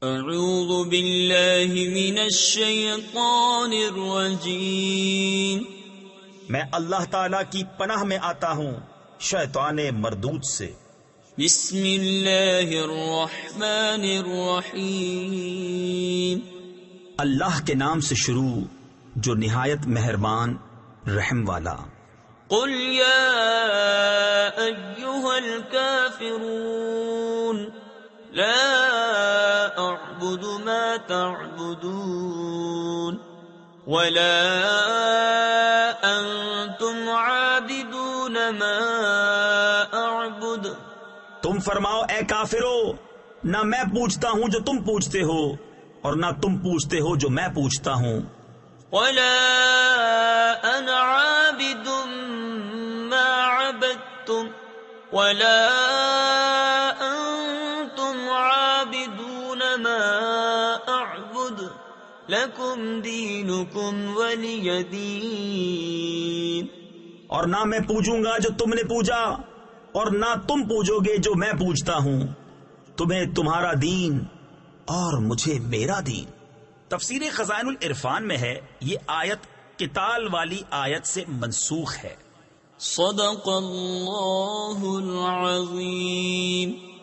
اعوذ باللہ من الشیطان الرجیم، میں اللہ تعالی کی پناہ میں آتا ہوں شیطان مردود سے۔ بسم اللہ الرحمن الرحیم، اللہ کے نام سے شروع جو نہایت مہربان رحم والا۔ قل یا ایہا الکافرون لا اعبد ما تعبدون ولا انتم عابدون ما اعبد۔ تم فرماؤ اے کافرو، نہ میں پوچھتا ہوں جو تم پوچھتے ہو اور نہ تم پوچھتے ہو جو میں پوچھتا ہوں۔ ولا انا عابد ما عبدتم ولا انتم عابدون ما اعبد لکم دینکم ولی دین۔ اور نہ میں پوجوں گا جو تم نے پوجا اور نہ تم پوجو گے جو میں پوجتا ہوں، تمہیں تمہارا دین اور مجھے میرا دین۔ تفسیر خزائن العرفان میں ہے یہ آیت قتال والی آیت سے منسوخ ہے۔ صدق اللہ العظیم۔